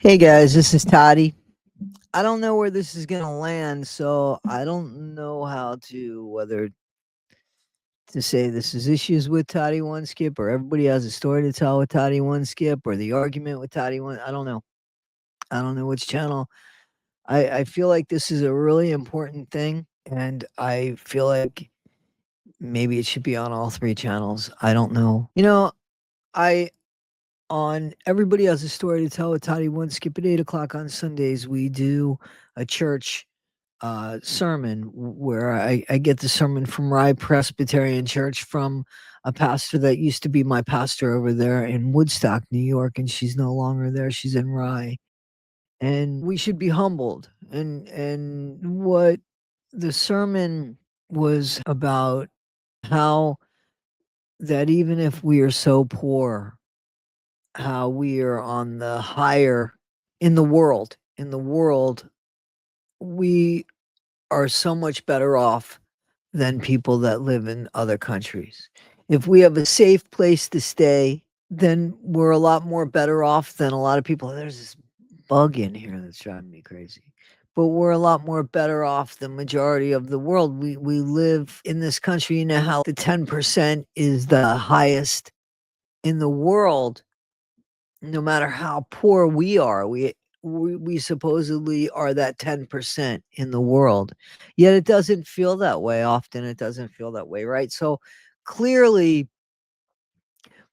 Hey guys, this is Toddy. I don't know where this is gonna land, so I don't know how to whether to say this is issues with Toddy One Skip or everybody has a story to tell with Toddy One Skip or the argument with Toddy One. I don't know. I don't know which channel. I feel like this is a really important thing, and I feel like maybe it should be on all three channels. I don't know. I on Everybody Has a Story to Tell with Toddy One Skip at 8 o'clock on Sundays. We do a church sermon where I get the sermon from Rye Presbyterian Church from a pastor that used to be my pastor over there in Woodstock, New York, and she's no longer there. She's in Rye. And we should be humbled. And what the sermon was about, how that even if we are so poor, how we are on the higher in the world, we are so much better off than people that live in other countries. If we have a safe place to stay, then we're a lot more better off than a lot of people. There's this bug in here that's driving me crazy. But we're a lot more better off than majority of the world. We live in this country. You know how the 10% is the highest in the world. No matter how poor we are, we supposedly are that 10% in the world. Yet it doesn't feel that way. Often it doesn't feel that way, right? So clearly,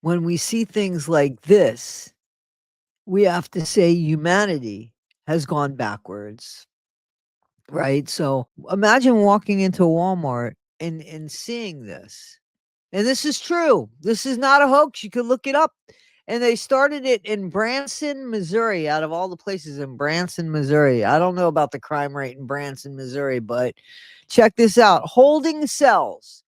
when we see things like this, we have to say humanity has gone backwards, right? So imagine walking into Walmart and seeing this. And this is true. This is not a hoax. You could look it up. And they started it in Branson, Missouri, out of all the places in Branson, Missouri. I don't know about the crime rate in Branson, Missouri, but check this out. Holding cells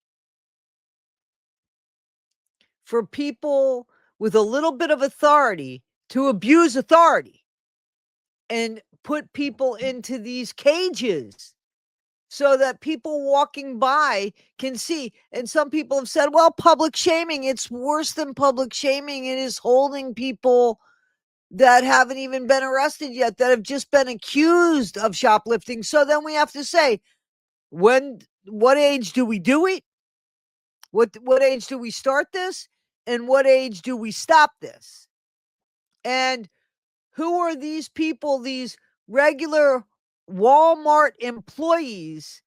for people with a little bit of authority to abuse authority and put people into these cages so that people walking by can see. And some people have said, well, public shaming, it's worse than public shaming. It is holding people that haven't even been arrested yet, that have just been accused of shoplifting. So then we have to say, what age do we do it? What age do we start this? And what age do we stop this? And who are these people, these regular Walmart employees,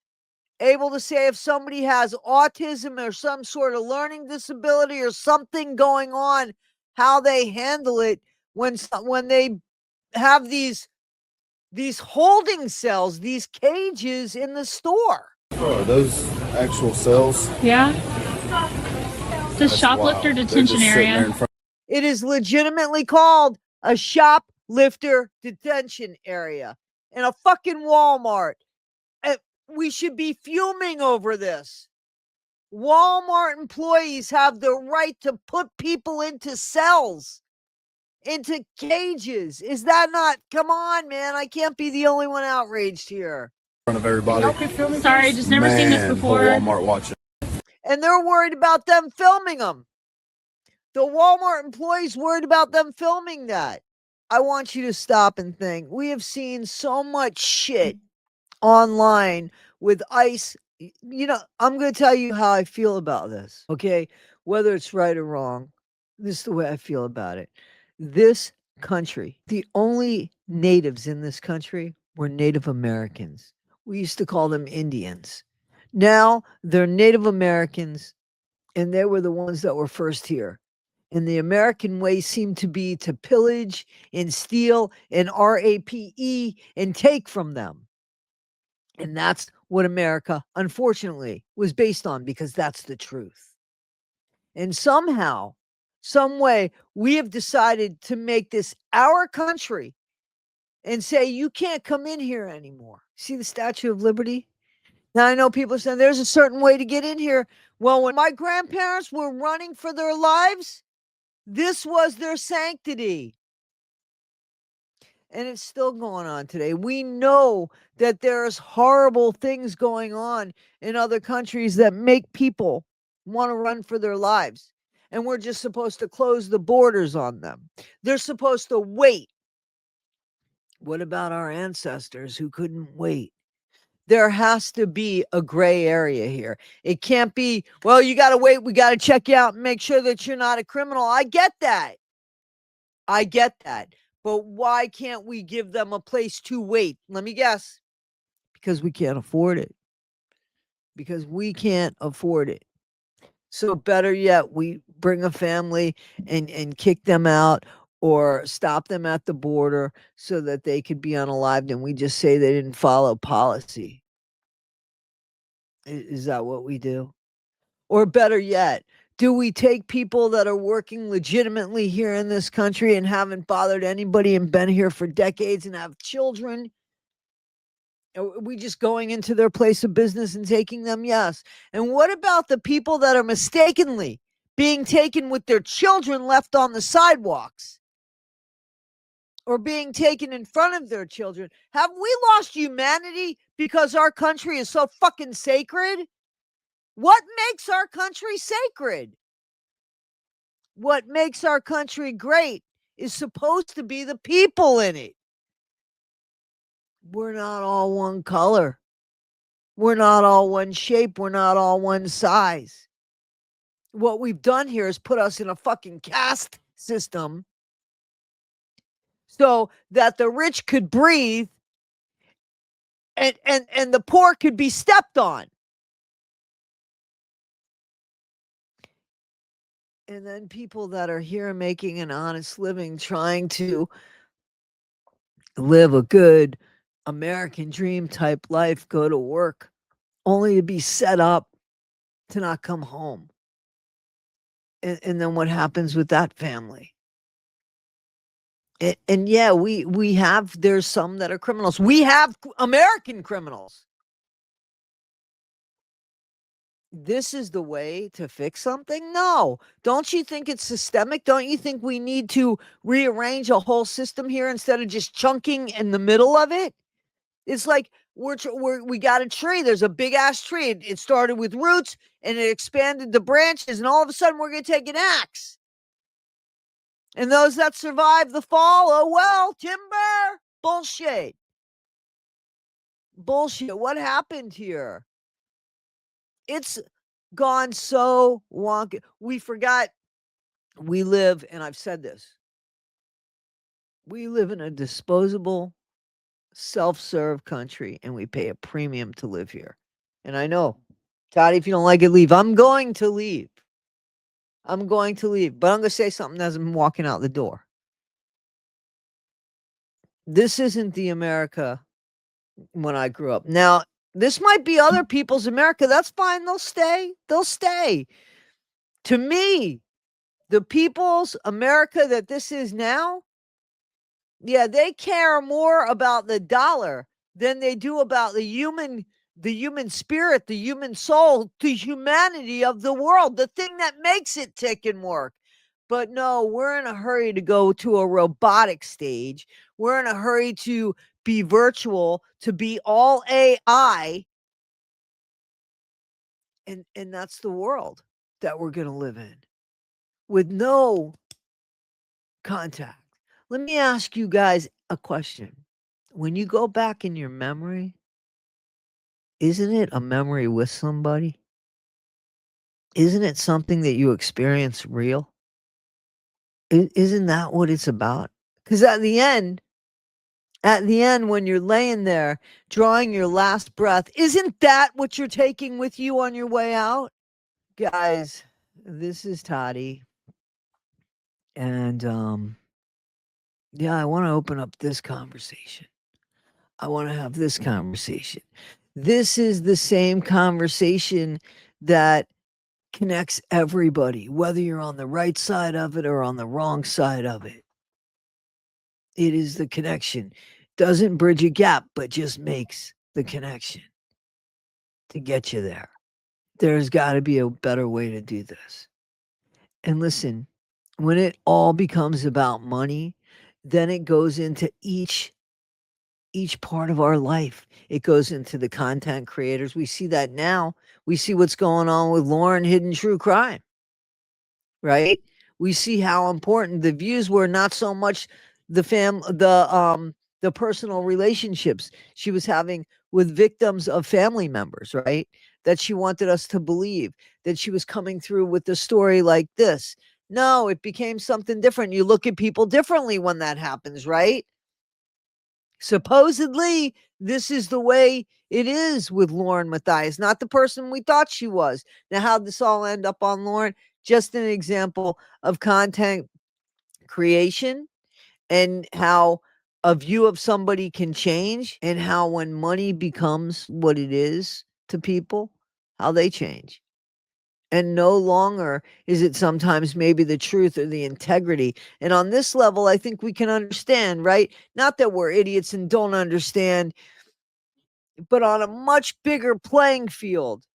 able to say if somebody has autism or some sort of learning disability or something going on, how they handle it when they have these holding cells, these cages in the store? Oh, are those actual cells? Yeah. The That's shoplifter wild. They're detention just sitting there area. in front. It is legitimately called a shoplifter detention area in a fucking Walmart. We should be fuming over this. Walmart employees have the right to put people into cells, into cages. Is that not? Come on, man. I can't be the only one outraged here. In front of everybody. Sorry, just never seen this before. Whole Walmart watching. And they're worried about them filming them. The Walmart employees worried about them filming that. I want you to stop and think. We have seen so much shit online with ICE. I'm going to tell you how I feel about this, okay? Whether it's right or wrong, this is the way I feel about it. This country, the only natives in this country were Native Americans. We used to call them Indians. Now they're Native Americans, and they were the ones that were first here. And the American way seemed to be to pillage and steal and RAPE and take from them. And that's what America, unfortunately, was based on, because that's the truth. And somehow, some way, we have decided to make this our country and say, you can't come in here anymore. See the Statue of Liberty? Now, I know people are saying there's a certain way to get in here. Well, when my grandparents were running for their lives, this was their sanctity. And it's still going on today. We know that there's horrible things going on in other countries that make people want to run for their lives. And we're just supposed to close the borders on them. They're supposed to wait What about our ancestors who couldn't wait? There has to be a gray area here. It can't be, well, you got to wait. We got to check you out and make sure that you're not a criminal. I get that. I get that. But why can't we give them a place to wait? Let me guess. Because we can't afford it. Because we can't afford it. So better yet, we bring a family and kick them out or stop them at the border so that they could be unalived, and we just say they didn't follow policy. Is that what we do? Or better yet, do we take people that are working legitimately here in this country and haven't bothered anybody and been here for decades and have children? Are we just going into their place of business and taking them? Yes. And what about the people that are mistakenly being taken with their children left on the sidewalks or being taken in front of their children? Have we lost humanity because our country is so fucking sacred? What makes our country sacred? What makes our country great is supposed to be the people in it. We're not all one color. We're not all one shape. We're not all one size. What we've done here is put us in a fucking caste system so that the rich could breathe and the poor could be stepped on. And then people that are here making an honest living, trying to live a good American dream type life, go to work, only to be set up to not come home. And then what happens with that family? And yeah, we have, there's some that are criminals. We have American criminals. This is the way to fix something? No. Don't you think it's systemic? Don't you think we need to rearrange a whole system here instead of just chunking in the middle of it? It's like we got a tree. There's a big ass tree. It started with roots and it expanded the branches, and all of a sudden we're going to take an axe. And those that survive the fall, oh well, timber. Bullshit. Bullshit. What happened here? It's gone so wonky. We forgot we live, and I've said this, we live in a disposable, self-serve country, and we pay a premium to live here. And I know, Toddy, if you don't like it, leave. I'm going to leave. I'm going to leave, but I'm going to say something as I'm walking out the door. This isn't the America when I grew up. Now, this might be other people's America. That's fine. They'll stay. They'll stay. To me, the people's America that this is now, yeah, they care more about the dollar than they do about the human spirit, the human soul, the humanity of the world, the thing that makes it tick and work. But no, we're in a hurry to go to a robotic stage. We're in a hurry to be virtual, to be all AI. And that's the world that we're going to live in with no contact. Let me ask you guys a question. When you go back in your memory, isn't it a memory with somebody? Isn't it something that you experience real? Isn't that what it's about? Because at the end, when you're laying there drawing your last breath, isn't that what you're taking with you on your way out? Guys, this is Toddy. And yeah, I want to open up this conversation. I want to have this conversation. This is the same conversation that connects everybody, whether you're on the right side of it or on the wrong side of it. It is the connection. Doesn't bridge a gap, but just makes the connection to get you there. There's got to be a better way to do this. And listen, when it all becomes about money, then it goes into each part of our life. It goes into the content creators. We see that now. We see what's going on with Lauren Hidden True Crime, right? We see how important the views were, not so much the the personal relationships she was having with victims of family members, right? That she wanted us to believe that she was coming through with the story like this. No, it became something different. You look at people differently when that happens, right? Supposedly, this is the way it is with Lauren Matthias, not the person we thought she was. Now, how'd this all end up on Lauren? Just an example of content creation and how a view of somebody can change, and how when money becomes what it is to people, how they change. And no longer is it sometimes maybe the truth or the integrity. And on this level, I think we can understand, right? Not that we're idiots and don't understand, but on a much bigger playing field,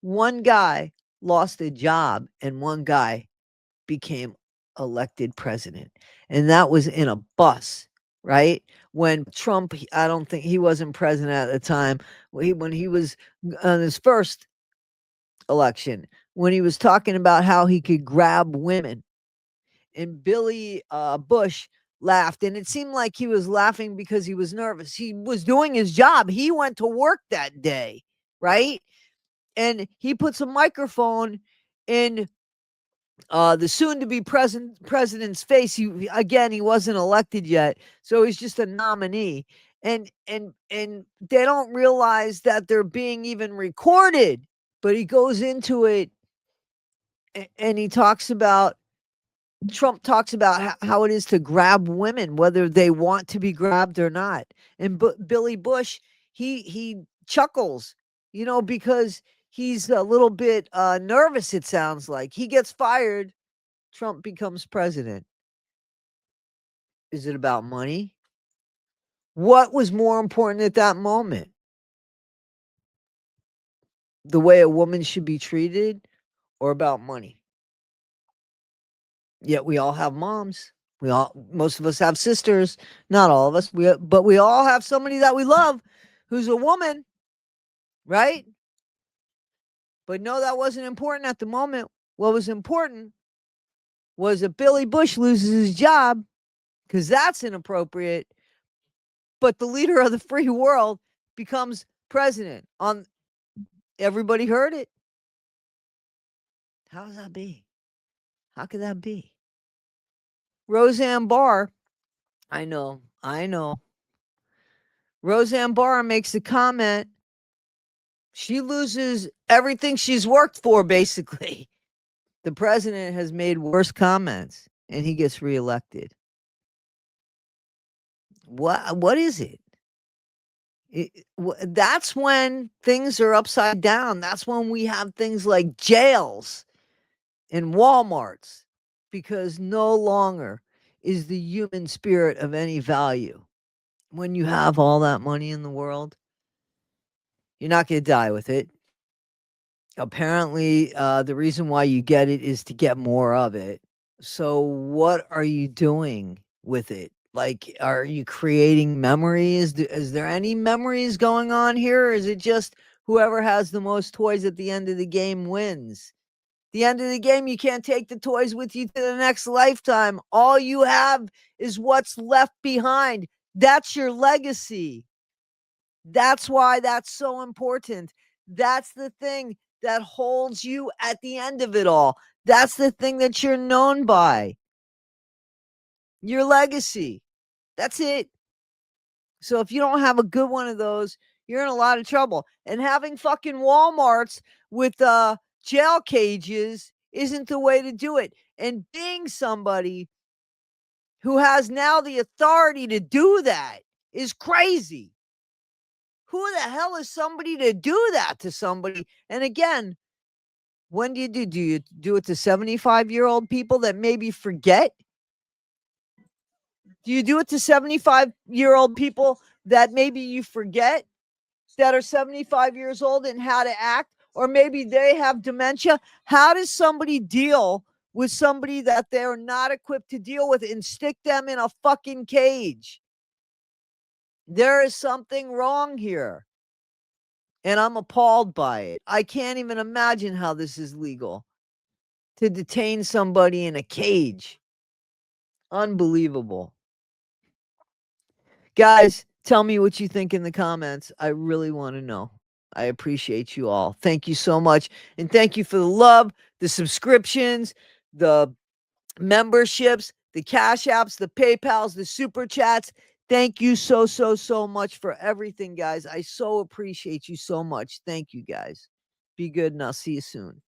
one guy lost a job and one guy became elected president. And that was in a bus, right? When Trump, I don't think he wasn't president at the time, when he was on his first election, when he was talking about how he could grab women. And Billy Bush laughed, and it seemed like he was laughing because he was nervous. He was doing his job. He went to work that day, right? And he puts a microphone in the soon-to-be president's face. He wasn't elected yet, so he's just a nominee. And they don't realize that they're being even recorded. But he goes into it, and he talks about Trump talks about how it is to grab women, whether they want to be grabbed or not. And Billy Bush, he chuckles, because he's a little bit nervous. It sounds like he gets fired. Trump becomes president. Is it about money? What was more important at that moment? The way a woman should be treated, or about money? Yet we all have moms. Most of us have sisters, not all of us. But we all have somebody that we love who's a woman, right? But no, that wasn't important at the moment. What was important was that Billy Bush loses his job, because that's inappropriate. But the leader of the free world becomes president. Everybody heard it. How does that be? How could that be? Roseanne Barr, I know. Roseanne Barr makes a comment. She loses everything she's worked for, basically. The president has made worse comments, and he gets reelected. What is it? That's when things are upside down. That's when we have things like jails and Walmarts, because no longer is the human spirit of any value. When you have all that money in the world, you're not going to die with it. Apparently, the reason why you get it is to get more of it. So what are you doing with it? Like, are you creating memories? Is there any memories going on here? Or is it just whoever has the most toys at the end of the game wins? The end of the game, you can't take the toys with you to the next lifetime. All you have is what's left behind. That's your legacy. That's why that's so important. That's the thing that holds you at the end of it all. That's the thing that you're known by. Your legacy. That's it. So if you don't have a good one of those, you're in a lot of trouble. And having fucking Walmarts with jail cages isn't the way to do it. And being somebody who has now the authority to do that is crazy. Who the hell is somebody to do that to somebody? And again, when do you do? Do you do it to 75-year-old people that maybe forget? Do you do it to 75-year-old people that maybe you forget, that are 75 years old, and how to act? Or maybe they have dementia? How does somebody deal with somebody that they're not equipped to deal with and stick them in a fucking cage? There is something wrong here. And I'm appalled by it. I can't even imagine how this is legal, to detain somebody in a cage. Unbelievable. Guys, tell me what you think in the comments. I really want to know. I appreciate you all. Thank you so much. And thank you for the love, the subscriptions, the memberships, the Cash Apps, the PayPals, the Super Chats. Thank you so, so, so much for everything, guys. I so appreciate you so much. Thank you, guys. Be good, and I'll see you soon.